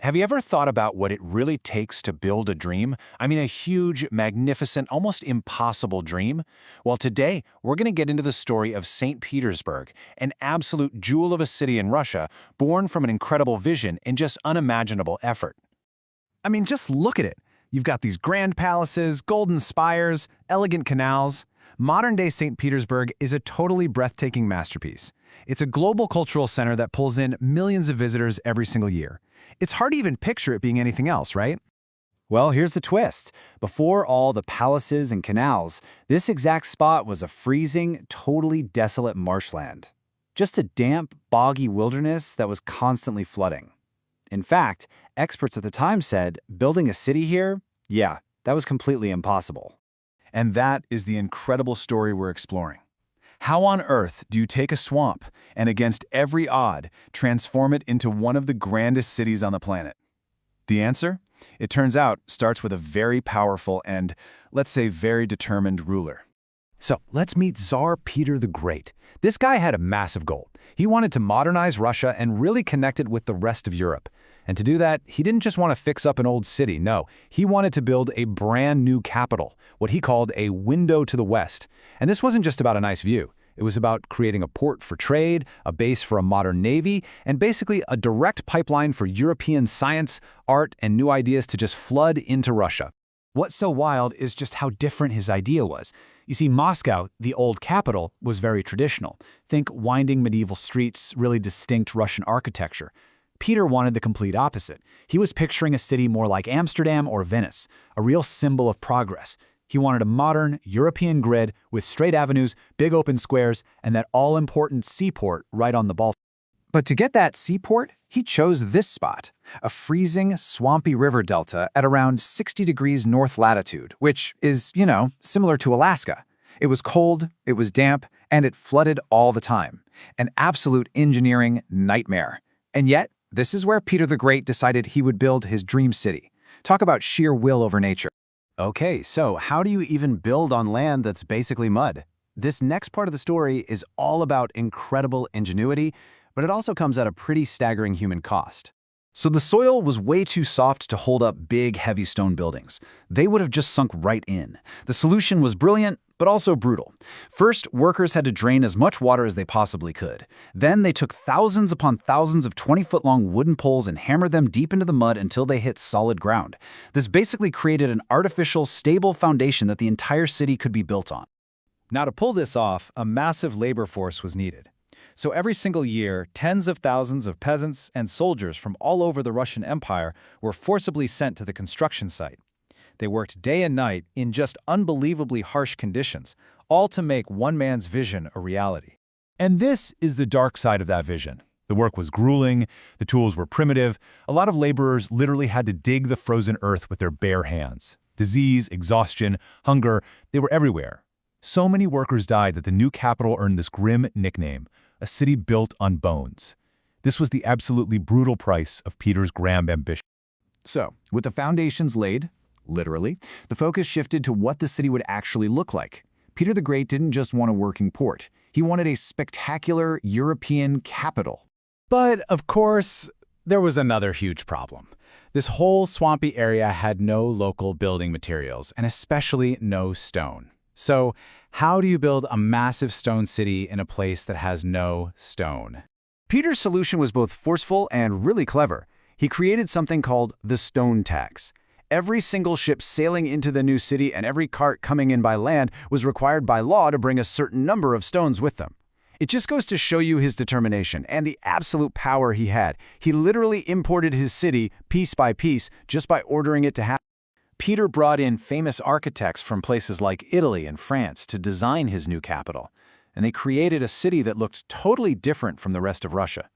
Have you ever thought about what it really takes to build a dream? I mean, a huge, magnificent, almost impossible dream? Well, today, we're going to get into the story of St. Petersburg, an absolute jewel of a city in Russia, born from an incredible vision and just unimaginable effort. I mean, just look at it. You've got these grand palaces, golden spires, elegant canals. Modern-day St. Petersburg is a totally breathtaking masterpiece. It's a global cultural center that pulls in millions of visitors every single year. It's hard to even picture it being anything else, right? Well, here's the twist. Before all the palaces and canals, this exact spot was a freezing, totally desolate marshland. Just a damp, boggy wilderness that was constantly flooding. In fact, experts at the time said building a city here, yeah, that was completely impossible. And that is the incredible story we're exploring. How on earth do you take a swamp and, against every odd, transform it into one of the grandest cities on the planet? The answer, it turns out, starts with a very powerful and, let's say, very determined ruler. So let's meet Tsar Peter the Great. This guy had a massive goal. He wanted to modernize Russia and really connect it with the rest of Europe. And to do that, he didn't just want to fix up an old city. No, he wanted to build a brand new capital, what he called a window to the west. And this wasn't just about a nice view. It was about creating a port for trade, a base for a modern navy, and basically a direct pipeline for European science, art, and new ideas to just flood into Russia. What's so wild is just how different his idea was. You see, Moscow, the old capital, was very traditional. Think winding medieval streets, really distinct Russian architecture. Peter wanted the complete opposite. He was picturing a city more like Amsterdam or Venice, a real symbol of progress. He wanted a modern, European grid with straight avenues, big open squares, and that all-important seaport right on the Baltic. But to get that seaport, he chose this spot, a freezing, swampy river delta at around 60 degrees north latitude, which is, similar to Alaska. It was cold, it was damp, and it flooded all the time. An absolute engineering nightmare. And yet, this is where Peter the Great decided he would build his dream city. Talk about sheer will over nature. Okay, so how do you even build on land that's basically mud? This next part of the story is all about incredible ingenuity, but it also comes at a pretty staggering human cost. So the soil was way too soft to hold up big, heavy stone buildings. They would have just sunk right in. The solution was brilliant, but also brutal. First, workers had to drain as much water as they possibly could. Then they took thousands upon thousands of 20-foot-long wooden poles and hammered them deep into the mud until they hit solid ground. This basically created an artificial, stable foundation that the entire city could be built on. Now, to pull this off, a massive labor force was needed. So every single year, tens of thousands of peasants and soldiers from all over the Russian Empire were forcibly sent to the construction site. They worked day and night in just unbelievably harsh conditions, all to make one man's vision a reality. And this is the dark side of that vision. The work was grueling, the tools were primitive, a lot of laborers literally had to dig the frozen earth with their bare hands. Disease, exhaustion, hunger, they were everywhere. So many workers died that the new capital earned this grim nickname, a city built on bones. This was the absolutely brutal price of Peter's grand ambition. So, with the foundations laid, literally, the focus shifted to what the city would actually look like. Peter the Great didn't just want a working port. He wanted a spectacular European capital. But, of course, there was another huge problem. This whole swampy area had no local building materials, and especially no stone. So, how do you build a massive stone city in a place that has no stone? Peter's solution was both forceful and really clever. He created something called the stone tax. Every single ship sailing into the new city and every cart coming in by land was required by law to bring a certain number of stones with them. It just goes to show you his determination and the absolute power he had. He literally imported his city piece by piece just by ordering it to happen. Peter brought in famous architects from places like Italy and France to design his new capital, and they created a city that looked totally different from the rest of Russia.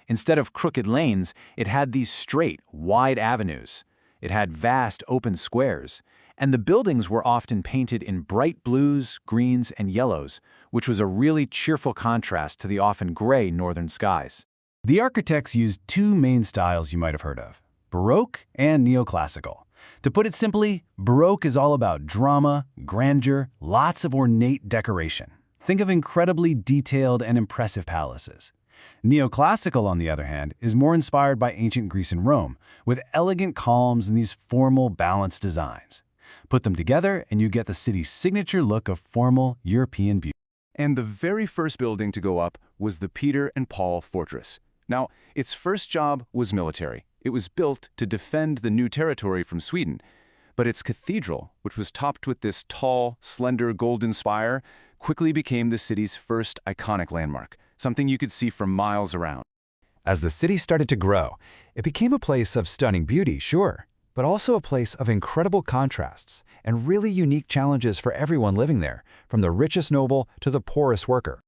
Instead of crooked lanes, it had these straight, wide avenues. It had vast open squares, and the buildings were often painted in bright blues, greens, and yellows, which was a really cheerful contrast to the often gray northern skies. The architects used two main styles you might have heard of, Baroque and Neoclassical. To put it simply, Baroque is all about drama, grandeur, lots of ornate decoration. Think of incredibly detailed and impressive palaces. Neoclassical, on the other hand, is more inspired by ancient Greece and Rome, with elegant columns and these formal, balanced designs. Put them together, and you get the city's signature look of formal European beauty. And the very first building to go up was the Peter and Paul Fortress. Now, its first job was military. It was built to defend the new territory from Sweden. But its cathedral, which was topped with this tall, slender golden spire, quickly became the city's first iconic landmark, something you could see from miles around. As the city started to grow, it became a place of stunning beauty, sure, but also a place of incredible contrasts and really unique challenges for everyone living there, from the richest noble to the poorest worker.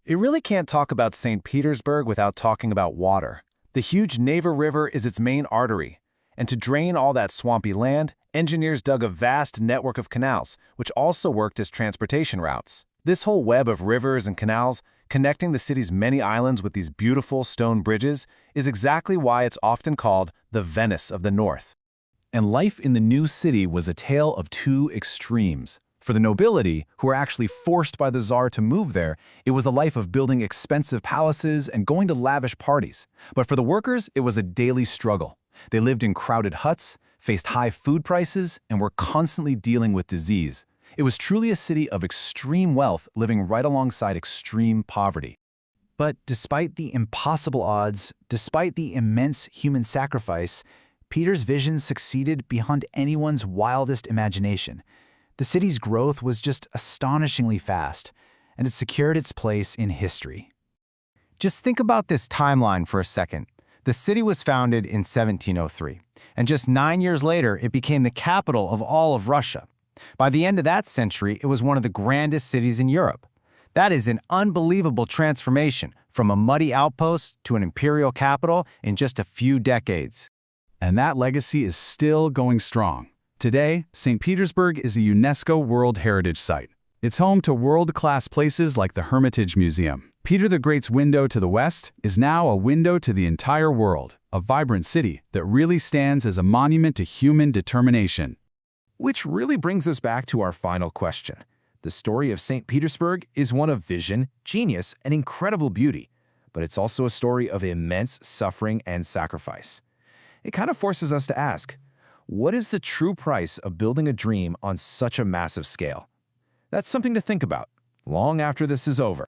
You really can't talk about St. Petersburg without talking about water. The huge Neva River is its main artery, and to drain all that swampy land, engineers dug a vast network of canals, which also worked as transportation routes. This whole web of rivers and canals, connecting the city's many islands with these beautiful stone bridges, is exactly why it's often called the Venice of the North. And life in the new city was a tale of two extremes. For the nobility, who were actually forced by the Tsar to move there, it was a life of building expensive palaces and going to lavish parties. But for the workers, it was a daily struggle. They lived in crowded huts, faced high food prices, and were constantly dealing with disease. It was truly a city of extreme wealth living right alongside extreme poverty. But despite the impossible odds, despite the immense human sacrifice, Peter's vision succeeded beyond anyone's wildest imagination. The city's growth was just astonishingly fast, and it secured its place in history. Just think about this timeline for a second. The city was founded in 1703, and just 9 years later, it became the capital of all of Russia. By the end of that century, it was one of the grandest cities in Europe. That is an unbelievable transformation from a muddy outpost to an imperial capital in just a few decades. And that legacy is still going strong. Today, St. Petersburg is a UNESCO World Heritage Site. It's home to world-class places like the Hermitage Museum. Peter the Great's window to the west is now a window to the entire world, a vibrant city that really stands as a monument to human determination. Which really brings us back to our final question. The story of St. Petersburg is one of vision, genius, and incredible beauty, but it's also a story of immense suffering and sacrifice. It kind of forces us to ask, what is the true price of building a dream on such a massive scale? That's something to think about long after this is over.